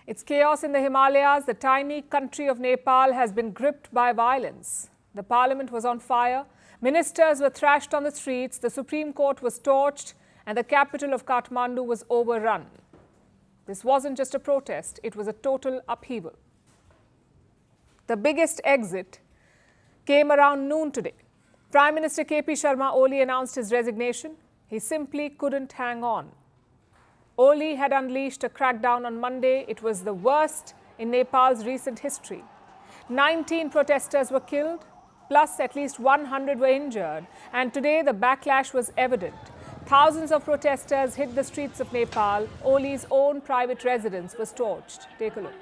It's chaos in the Himalayas. The tiny country of Nepal has been gripped by violence. The parliament was on fire. Ministers were thrashed on the streets. The Supreme Court was torched and the capital of Kathmandu was overrun. This wasn't just a protest. It was a total upheaval. The biggest exit came around noon today. Prime Minister KP Sharma Oli announced his resignation. He simply couldn't hang on. Oli had unleashed a crackdown on Monday. It was the worst in Nepal's recent history. 19 protesters were killed, plus at least 100 were injured. And today the backlash was evident. Thousands of protesters hit the streets of Nepal. Oli's own private residence was torched. Take a look.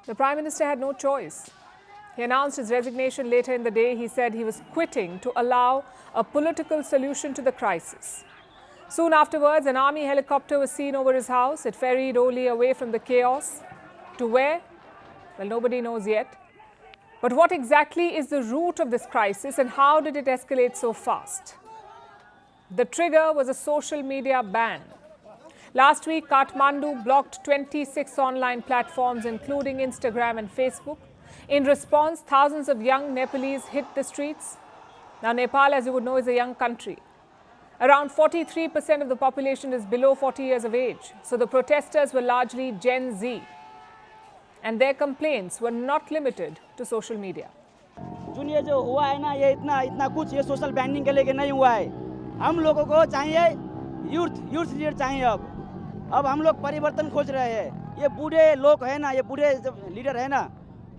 The Prime Minister had no choice. He announced his resignation later in the day. He said he was quitting to allow a political solution to the crisis. Soon afterwards, an army helicopter was seen over his house. It ferried Oli away from the chaos. To where? Well, nobody knows yet. But what exactly is the root of this crisis and how did it escalate so fast? The trigger was a social media ban. Last week, Kathmandu blocked 26 online platforms, including Instagram and Facebook. In response, thousands of young Nepalese hit the streets. Now, Nepal, as you would know, is a young country. Around 43% of the population is below 40 years of age. So the protesters were largely Gen Z. And their complaints were not limited to social media. जुन ये जो हुआ है ना, ये इतना कुछ ये social bending के लेके नहीं हुआ है. हम लोगों को चाहिए यूथ लीडर चाहिए. अब हम लोग परिवर्तन खोज रहे हैं. ये बूढ़े लोग है ना, ये बूढ़े लीडर है ना,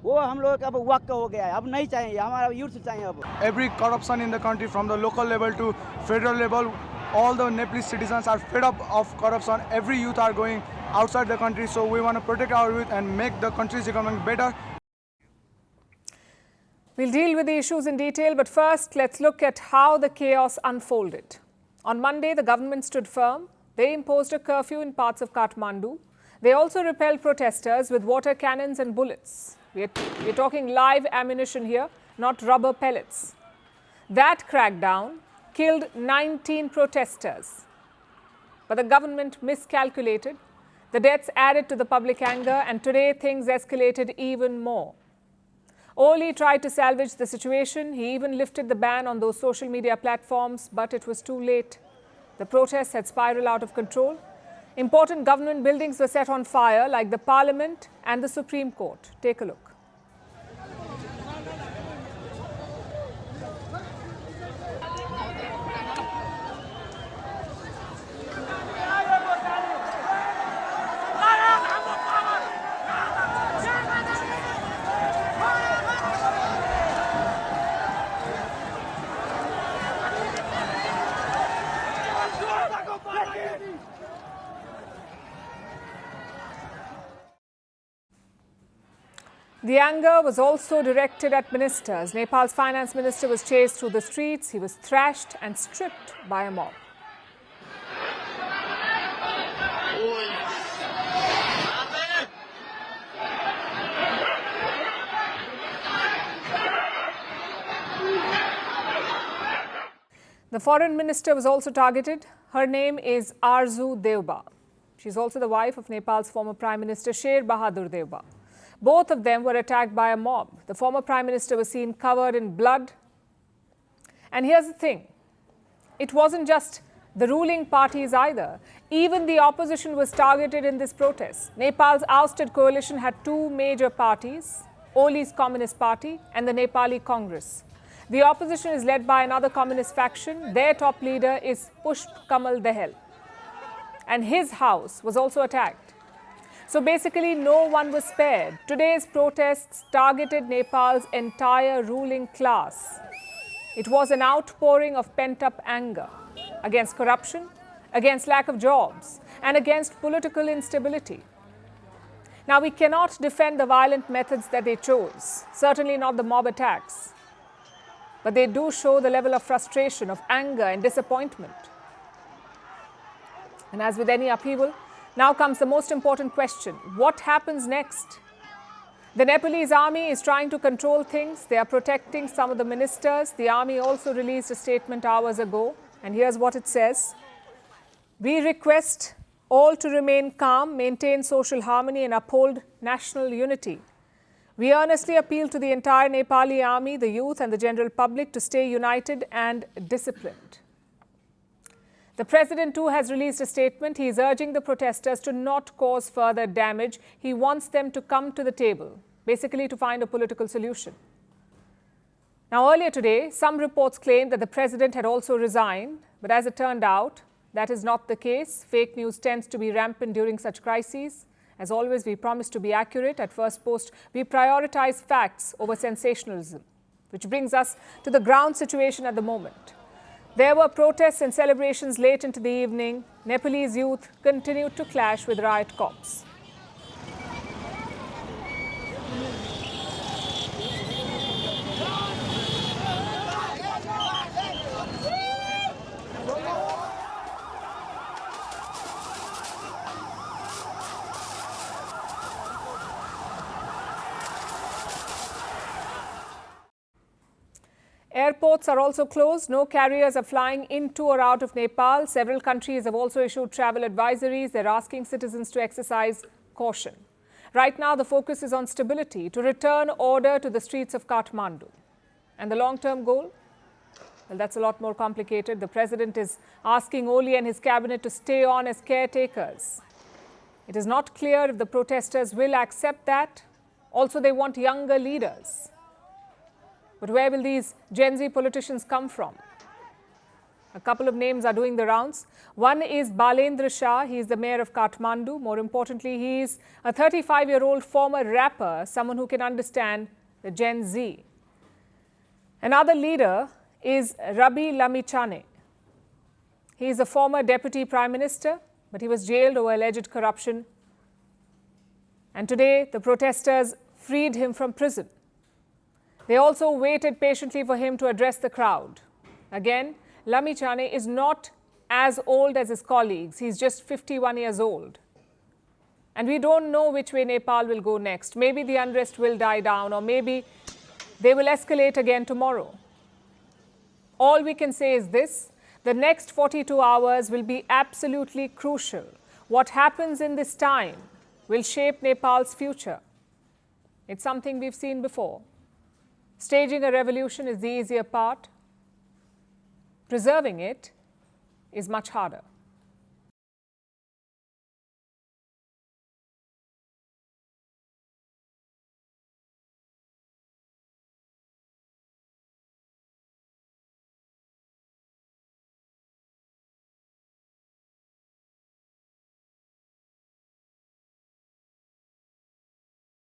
वो हम लोग अब वक्त हो गया है. अब नहीं चाहिए, हमारा यूथ चाहिए अब. Every corruption in the country, from the local level to federal level, all the Nepalese citizens are fed up of corruption. Every youth are going outside the country, so we want to protect our youth and make the country's economy better. We'll deal with the issues in detail, but first let's look at how the chaos unfolded. On Monday, the government stood firm. They imposed a curfew in parts of Kathmandu. They also repelled protesters with water cannons and bullets. We're talking live ammunition here, not rubber pellets. That crackdown killed 19 protesters. But the government miscalculated. The deaths added to the public anger, and today things escalated even more. Oli tried to salvage the situation. He even lifted the ban on those social media platforms, but it was too late. The protests had spiraled out of control. Important government buildings were set on fire, like the Parliament and the Supreme Court. Take a look. The anger was also directed at ministers. Nepal's finance minister was chased through the streets. He was thrashed and stripped by a mob. The foreign minister was also targeted. Her name is Arzu Devba. She's also the wife of Nepal's former Prime Minister Sher Bahadur Devba. Both of them were attacked by a mob. The former Prime Minister was seen covered in blood. And here's the thing. It wasn't just the ruling parties either. Even the opposition was targeted in this protest. Nepal's ousted coalition had two major parties, Oli's Communist Party and the Nepali Congress. The opposition is led by another communist faction. Their top leader is Pushp Kamal Dahal. And his house was also attacked. So basically, no one was spared. Today's protests targeted Nepal's entire ruling class. It was an outpouring of pent-up anger against corruption, against lack of jobs, and against political instability. Now, we cannot defend the violent methods that they chose, certainly not the mob attacks. But they do show the level of frustration, of anger and disappointment. And as with any upheaval, now comes the most important question: what happens next? The Nepalese army is trying to control things. They are protecting some of the ministers. The army also released a statement hours ago, and here's what it says. We request all to remain calm, maintain social harmony and uphold national unity. We earnestly appeal to the entire Nepali army, the youth and the general public to stay united and disciplined. The president too has released a statement. He is urging the protesters to not cause further damage. He wants them to come to the table, basically to find a political solution. Now, earlier today, some reports claimed that the president had also resigned, but as it turned out, that is not the case. Fake news tends to be rampant during such crises. As always, we promise to be accurate. At Firstpost, we prioritize facts over sensationalism, which brings us to the ground situation at the moment. There were protests and celebrations late into the evening. Nepalese youth continued to clash with riot cops. Airports are also closed. No carriers are flying into or out of Nepal. Several countries have also issued travel advisories. They're asking citizens to exercise caution. Right now, the focus is on stability, to return order to the streets of Kathmandu. And the long-term goal? Well, that's a lot more complicated. The president is asking Oli and his cabinet to stay on as caretakers. It is not clear if the protesters will accept that. Also, they want younger leaders. But where will these Gen Z politicians come from? A couple of names are doing the rounds. One is Balendra Shah. He is the mayor of Kathmandu. More importantly, he is a 35-year-old former rapper, someone who can understand the Gen Z. Another leader is Rabi Lamichhane. He is a former deputy prime minister, but he was jailed over alleged corruption. And today, the protesters freed him from prison. They also waited patiently for him to address the crowd. Again, Lamichhane is not as old as his colleagues. He's just 51 years old. And we don't know which way Nepal will go next. Maybe the unrest will die down, or maybe they will escalate again tomorrow. All we can say is this: the next 42 hours will be absolutely crucial. What happens in this time will shape Nepal's future. It's something we've seen before. Staging a revolution is the easier part. Preserving it is much harder.